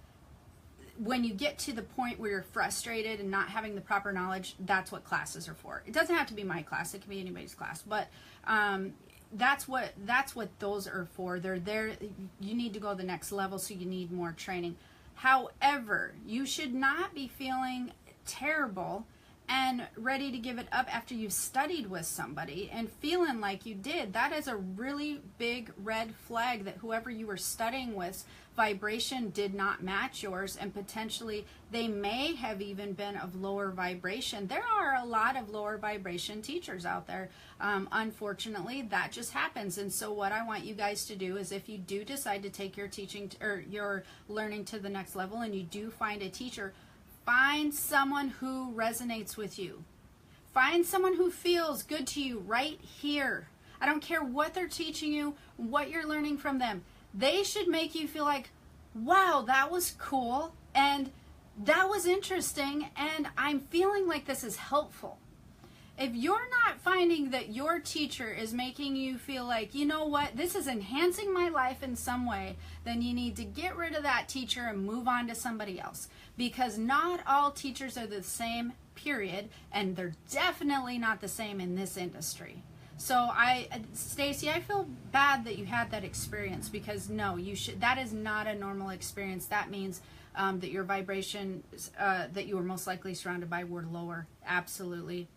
when you get to the point where you're frustrated and not having the proper knowledge, that's what classes are for. It doesn't have to be my class, it can be anybody's class, but that's what those are for. They're there. You need to go to the next level, so you need more training. However, you should not be feeling terrible and ready to give it up after you've studied with somebody and feeling like you did. That is a really big red flag that whoever you were studying with, vibration did not match yours, and potentially they may have even been of lower vibration. There are a lot of lower vibration teachers out there. Unfortunately, that just happens. And so what I want you guys to do is, if you do decide to take your teaching or your learning to the next level, and you do find a teacher, find someone who resonates with you. Find someone who feels good to you right here. I don't care what they're teaching you, what you're learning from them. They should make you feel like, wow, that was cool, and that was interesting, and I'm feeling like this is helpful. If you're not finding that your teacher is making you feel like, you know what, this is enhancing my life in some way, then you need to get rid of that teacher and move on to somebody else. Because not all teachers are the same, period, and they're definitely not the same in this industry. So Stacy, I feel bad that you had that experience, because no, that is not a normal experience. That means that your vibration that you were most likely surrounded by were lower. Absolutely.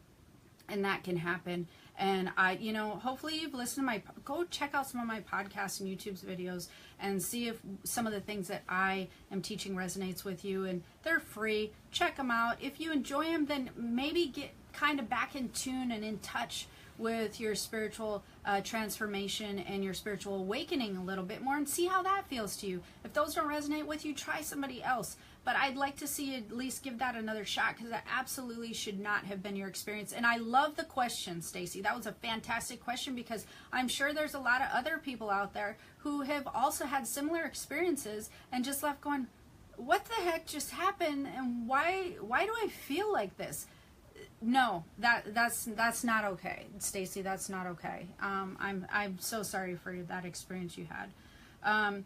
And that can happen. And hopefully you've listened to go check out some of my podcasts and YouTube's videos and see if some of the things that I am teaching resonates with you. And they're free. Check them out. If you enjoy them, then maybe get kind of back in tune and in touch with your spiritual transformation and your spiritual awakening a little bit more, and see how that feels to you. If those don't resonate with you, try somebody else. But I'd like to see you at least give that another shot, because that absolutely should not have been your experience. And I love the question, Stacy. That was a fantastic question, because I'm sure there's a lot of other people out there who have also had similar experiences and just left going, what the heck just happened, and why do I feel like this? No, that's not okay, Stacy. That's not okay. I'm so sorry for that experience you had.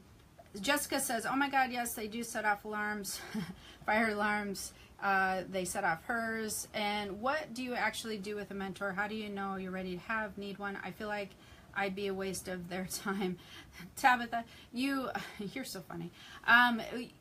Jessica says, "Oh my God, yes, they do set off alarms, fire alarms. They set off hers. And what do you actually do with a mentor? How do you know you're ready to need one? I feel like I'd be a waste of their time." Tabitha, you're so funny.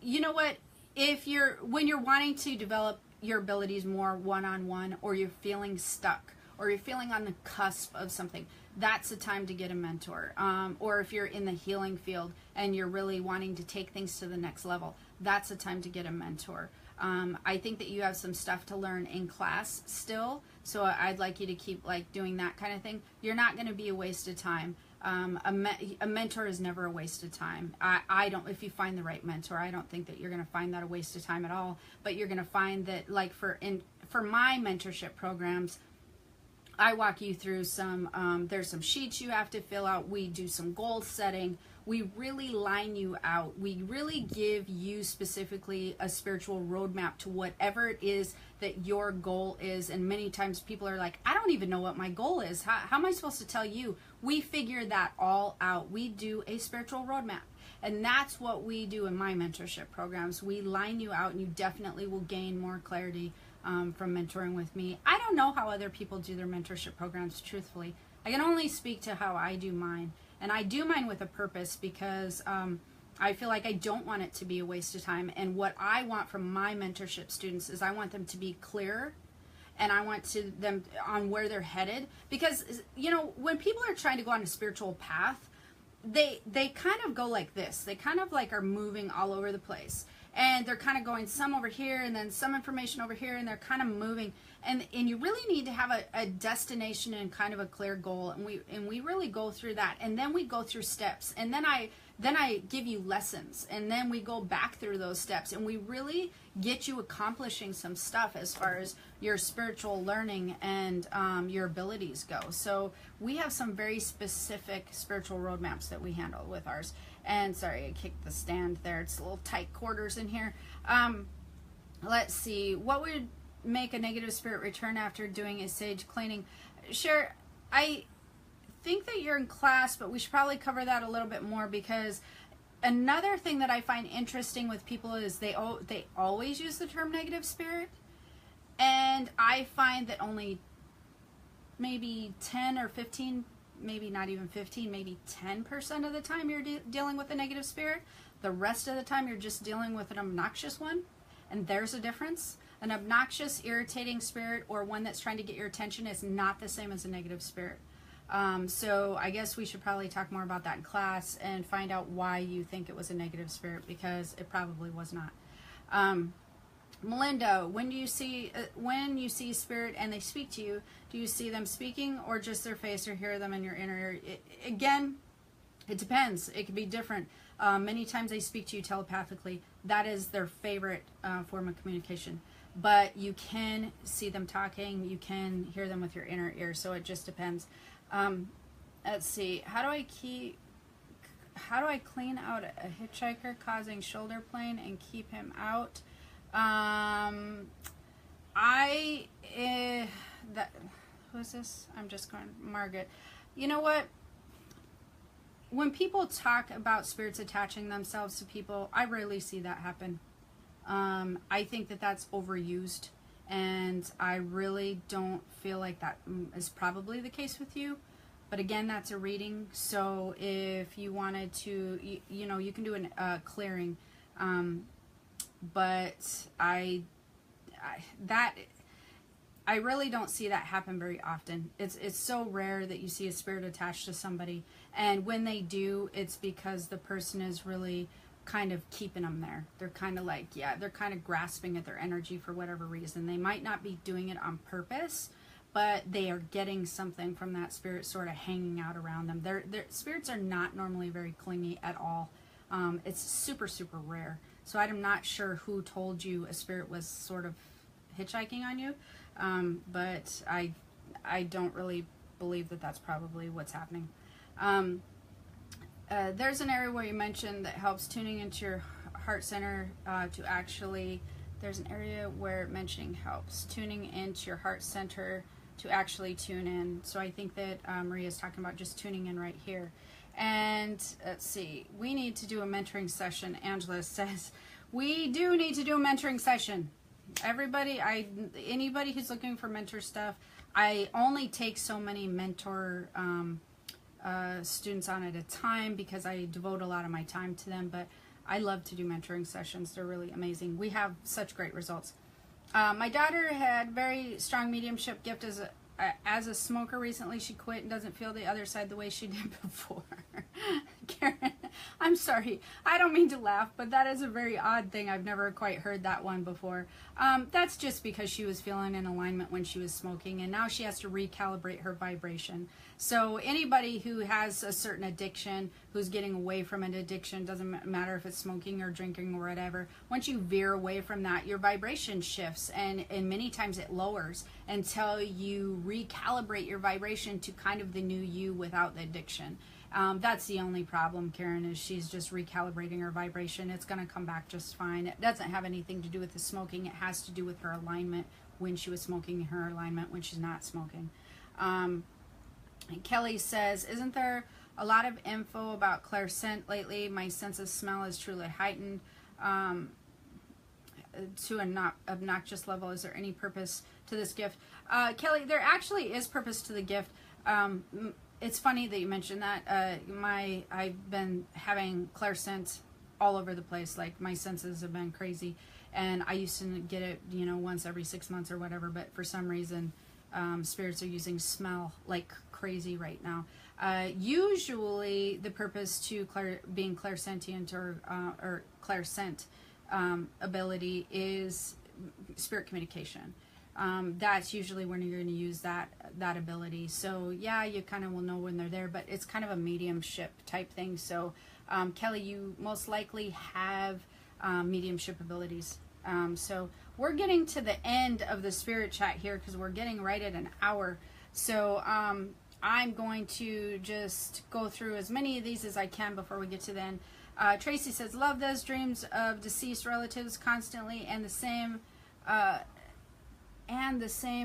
You know what? When you're wanting to develop your abilities more one-on-one, or you're feeling stuck, or you're feeling on the cusp of something, that's the time to get a mentor. Or if you're in the healing field and you're really wanting to take things to the next level, that's the time to get a mentor. I think that you have some stuff to learn in class still, so I'd like you to keep doing that kind of thing. You're not going to be a waste of time. A mentor is never a waste of time. I don't, if you find the right mentor, I don't think that you're going to find that a waste of time at all. But you're going to find that, for my mentorship programs, I walk you through there's some sheets you have to fill out. We do some goal setting. we really line you out. We really give you specifically a spiritual roadmap to whatever it is that your goal is. And many times people are like, I don't even know what my goal is. How am I supposed to tell you? We figure that all out. We do a spiritual roadmap. And that's what we do in my mentorship programs. We line you out, and you definitely will gain more clarity from mentoring with me. I don't know how other people do their mentorship programs, truthfully. I can only speak to how I do mine. And I do mine with a purpose, because I feel like I don't want it to be a waste of time. And what I want from my mentorship students is I want them to be clear, and I want them on where they're headed. Because, you know, when people are trying to go on a spiritual path, they kind of go like this. They kind of like are moving all over the place. And they're kind of going some over here and then some information over here, and they're kind of moving. And you really need to have a destination and kind of a clear goal. And we really go through that. And then we go through steps. And then I give you lessons. And then we go back through those steps. And we really get you accomplishing some stuff as far as your spiritual learning and your abilities go. So we have some very specific spiritual roadmaps that we handle with ours. And sorry, I kicked the stand there. It's a little tight quarters in here. Let's see. What would make a negative spirit return after doing a sage cleaning? Sure, I think that you're in class, but we should probably cover that a little bit more, because another thing that I find interesting with people is they always use the term negative spirit, and I find that only maybe 10 or 15, maybe not even 15, maybe 10% of the time you're dealing with a negative spirit. The rest of the time you're just dealing with an obnoxious one, and there's a difference. An obnoxious, irritating spirit, or one that's trying to get your attention, is not the same as a negative spirit. So I guess we should probably talk more about that in class and find out why you think it was a negative spirit, because it probably was not. Melinda, when you see spirit and they speak to you, do you see them speaking or just their face, or hear them in your inner ear? Again, it depends. It could be different. Many times they speak to you telepathically. That is their favorite form of communication. But you can see them talking. You can hear them with your inner ear. So it just depends. Let's see. How do I clean out a hitchhiker causing shoulder pain and keep him out? Who is this? I'm just going, Margaret. You know what? When people talk about spirits attaching themselves to people, I rarely see that happen. I think that that's overused, and I really don't feel like that is probably the case with you. But again, that's a reading. So if you wanted to, you know, you can do a clearing. But I really don't see that happen very often. It's so rare that you see a spirit attached to somebody, and when they do, it's because the person is really kind of keeping them there. They're kind of like, they're kind of grasping at their energy for whatever reason. They might not be doing it on purpose, but they are getting something from that spirit sort of hanging out around them. Their spirits are not normally very clingy at all. It's super, super rare. So I'm not sure who told you a spirit was sort of hitchhiking on you, but I don't really believe that that's probably what's happening. There's an area where you mentioned that helps tuning into your heart center to actually, there's an area where mentioning helps tuning into your heart center to actually tune in. So I think that Maria's talking about just tuning in right here. And let's see, we need to do a mentoring session. Angela says, we do need to do a mentoring session. Anybody who's looking for mentor stuff, I only take so many mentor students on at a time because I devote a lot of my time to them, but I love to do mentoring sessions. They're really amazing. We have such great results. My daughter had very strong mediumship gift as a smoker recently. She quit and doesn't feel the other side the way she did before. Karen, I'm sorry. I don't mean to laugh, but that is a very odd thing. I've never quite heard that one before. That's just because she was feeling in alignment when she was smoking, and now she has to recalibrate her vibration. So anybody who has a certain addiction, who's getting away from an addiction, doesn't matter if it's smoking or drinking or whatever, once you veer away from that, your vibration shifts, and many times it lowers until you recalibrate your vibration to kind of the new you without the addiction. That's the only problem, Karen, is she's just recalibrating her vibration. It's going to come back just fine. It doesn't have anything to do with the smoking. It has to do with her alignment when she was smoking, her alignment when she's not smoking. Kelly says, isn't there a lot of info about clairscent lately? My sense of smell is truly heightened to an obnoxious level. Is there any purpose to this gift? Kelly, there actually is purpose to the gift. It's funny that you mentioned that. I've been having clairscent all over the place. Like, my senses have been crazy, and I used to get it, you know, once every 6 months or whatever. But for some reason, spirits are using smell like crazy right now. Usually, the purpose to being clairsentient or clairscent ability is spirit communication. That's usually when you're going to use that ability. So yeah, you kind of will know when they're there, but it's kind of a mediumship type thing. So Kelly, you most likely have mediumship abilities. So we're getting to the end of the spirit chat here because we're getting right at an hour. So I'm going to just go through as many of these as I can before we get to the end. Tracy says, love those dreams of deceased relatives constantly and the same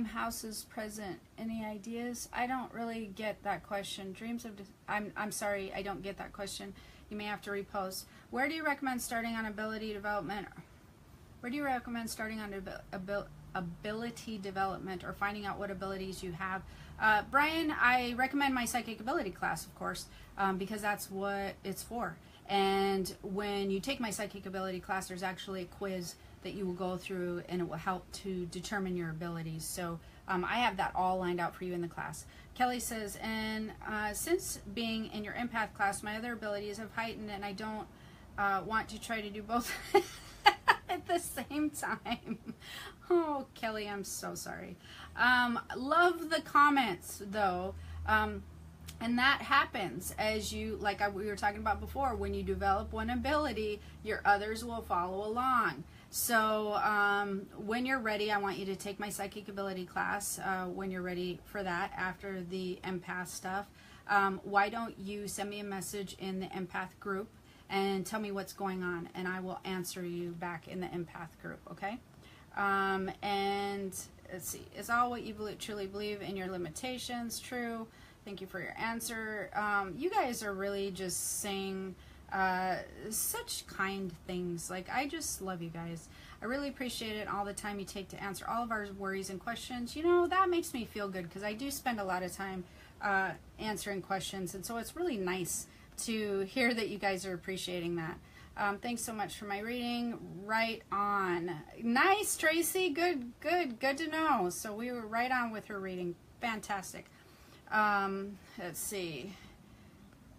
houses present. Any ideas? I don't really get that question. Dreams of I'm sorry, I don't get that question. You may have to repost. Where do you recommend starting on ability development? Where do you recommend starting on ability development or finding out what abilities you have? Brian, I recommend my psychic ability class, of course, because that's what it's for. And when you take my psychic ability class, there's actually a quiz that you will go through, and it will help to determine your abilities. So I have that all lined out for you in the class. Kelly says, and since being in your empath class, my other abilities have heightened, and I don't want to try to do both at the same time. Oh, Kelly, I'm so sorry. Love the comments, though. And that happens as you, like we were talking about before, when you develop one ability, your others will follow along. So when you're ready, I want you to take my psychic ability class when you're ready for that after the empath stuff. Why don't you send me a message in the empath group and tell me what's going on, and I will answer you back in the empath group, okay? And let's see, is all what you truly believe in your limitations true? Thank you for your answer. You guys are really just saying such kind things. Like, I just love you guys. I really appreciate it, all the time you take to answer all of our worries and questions. You know, that makes me feel good because I do spend a lot of time answering questions, and so it's really nice to hear that you guys are appreciating that. Thanks so much for my reading. Right on. Nice, Tracy. Good to know. So we were right on with her reading. Fantastic. Let's see.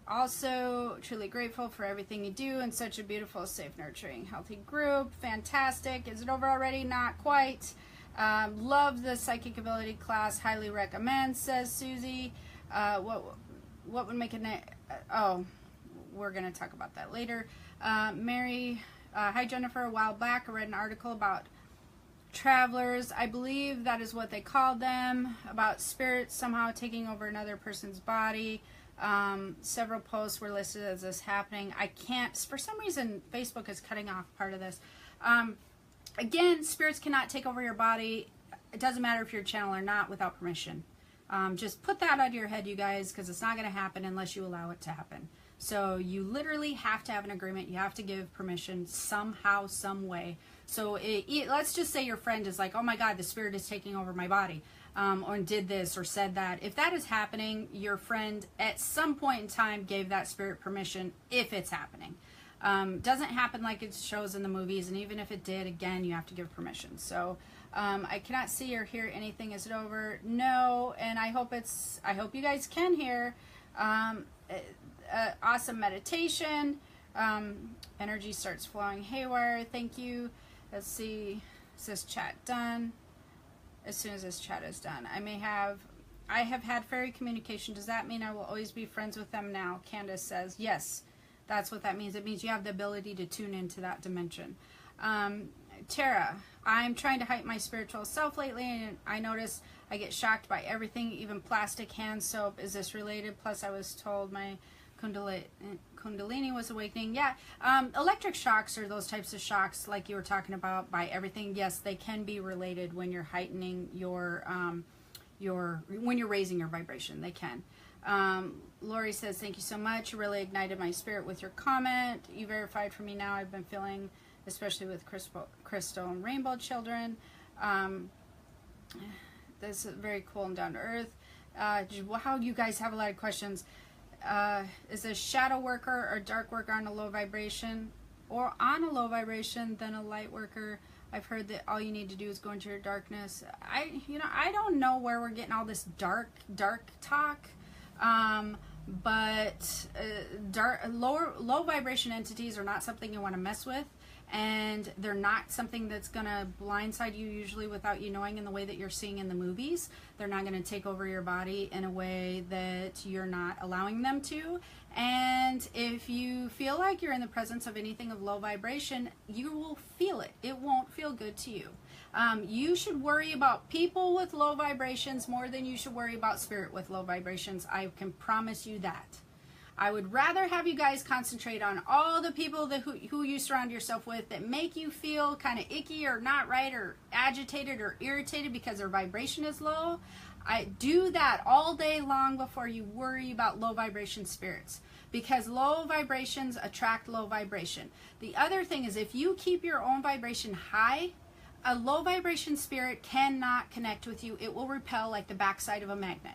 Also, truly grateful for everything you do and such a beautiful, safe, nurturing, healthy group. Fantastic. Is it over already? Not quite. Love the psychic ability class. Highly recommend, says Susie. What would make a oh, we're going to talk about that later. Mary, hi Jennifer. A while back I read an article about travelers, I believe that is what they called them, about spirits somehow taking over another person's body. Several posts were listed as this happening. I can't, for some reason Facebook is cutting off part of this. Again, spirits cannot take over your body. It doesn't matter if you're a channel or not without permission. Just put that out of your head, you guys, because it's not going to happen unless you allow it to happen. So you literally have to have an agreement. You have to give permission somehow, some way. So let's just say your friend is like, oh my God, the spirit is taking over my body, or did this or said that. If that is happening, your friend at some point in time gave that spirit permission if it's happening. Doesn't happen like it shows in the movies, and even if it did, again, you have to give permission. So I cannot see or hear anything. Is it over? No, and I hope you guys can hear. Awesome meditation. Energy starts flowing haywire. Thank you. Let's see. Is this chat done? As soon as this chat is done, I have had fairy communication. Does that mean I will always be friends with them now? Candace says yes. That's what that means. It means you have the ability to tune into that dimension. Tara, I'm trying to hype my spiritual self lately, and I notice I get shocked by everything, even plastic hand soap. Is this related? Plus, I was told my Kundalini was awakening. Yeah, electric shocks or those types of shocks, like you were talking about, by everything. Yes, they can be related when you're heightening when you're raising your vibration. They can. Lori says, "Thank you so much. You really ignited my spirit with your comment. You verified for me now. I've been feeling, especially with crystal and rainbow children. This is very cool and down to earth. Wow, you guys have a lot of questions. Is a shadow worker or dark worker on a low vibration, or on a low vibration than a light worker? I've heard that all you need to do is go into your darkness. I don't know where we're getting all this dark talk, but low vibration entities are not something you want to mess with, and they're not something that's going to blindside you usually without you knowing, in the way that you're seeing in the movies. They're not going to take over your body in a way that you're not allowing them to. And if you feel like you're in the presence of anything of low vibration, you will feel it. It won't feel good to you. You should worry about people with low vibrations more than you should worry about spirit with low vibrations. I can promise you that. I would rather have you guys concentrate on all the people who you surround yourself with that make you feel kind of icky or not right or agitated or irritated because their vibration is low. I do that all day long before you worry about low vibration spirits, because low vibrations attract low vibration. The other thing is, if you keep your own vibration high, a low vibration spirit cannot connect with you. It will repel like the backside of a magnet.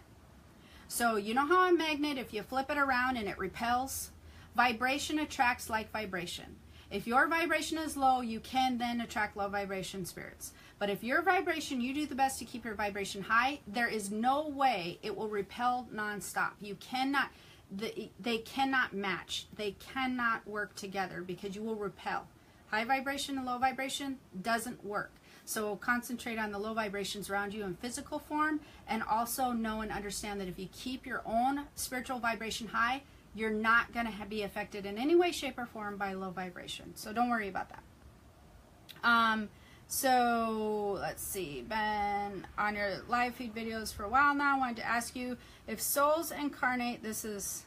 So you know how a magnet, if you flip it around and it repels, vibration attracts like vibration. If your vibration is low, you can then attract low vibration spirits. But if your vibration, you do the best to keep your vibration high, there is no way it will repel nonstop. You cannot, they cannot match. They cannot work together, because you will repel. High vibration and low vibration doesn't work. So concentrate on the low vibrations around you in physical form, and also know and understand that if you keep your own spiritual vibration high, you're not going to be affected in any way, shape, or form by low vibration. So don't worry about that. So let's see, been on your live feed videos for a while now. I wanted to ask you, if souls incarnate, this is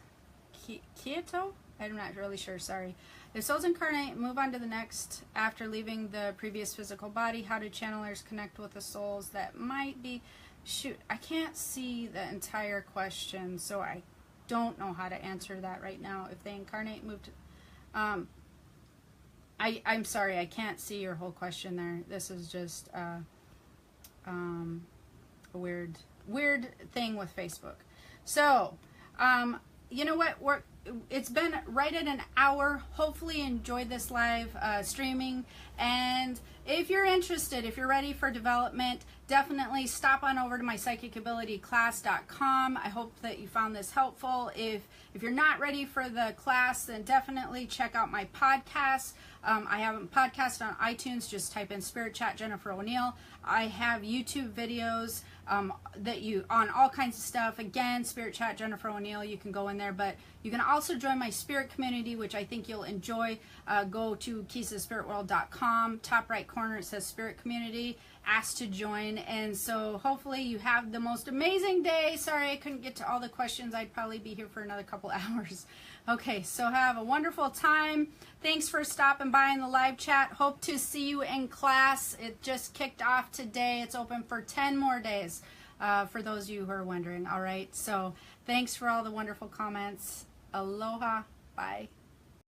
Kyoto? I'm not really sure, sorry. If souls incarnate, move on to the next after leaving the previous physical body, how do channelers connect with the souls that might be... Shoot, I can't see the entire question, so I don't know how to answer that right now. If they incarnate, move to... I'm sorry, I can't see your whole question there. This is just a weird thing with Facebook. So, you know what? It's been right at an hour. Hopefully you enjoyed this live streaming. And if you're interested, if you're ready for development, definitely stop on over to my psychicabilityclass.com. I hope that you found this helpful. If you're not ready for the class, then definitely check out my podcast. I have a podcast on iTunes. Just type in Spirit Chat Jennifer O'Neill. I have YouTube videos that you on all kinds of stuff. Again, Spirit Chat Jennifer O'Neill. You can go in there, but you can also join my spirit community, which I think you'll enjoy. Go to keysofthespiritworld.com. Top right corner, it says Spirit Community. Ask to join. And so hopefully you have the most amazing day. Sorry I couldn't get to all the questions. I'd probably be here for another couple hours. Okay, so have a wonderful time. Thanks for stopping by in the live chat. Hope to see you in class. It just kicked off today. It's open for 10 more days, for those of you who are wondering. All right, so thanks for all the wonderful comments. Aloha. Bye.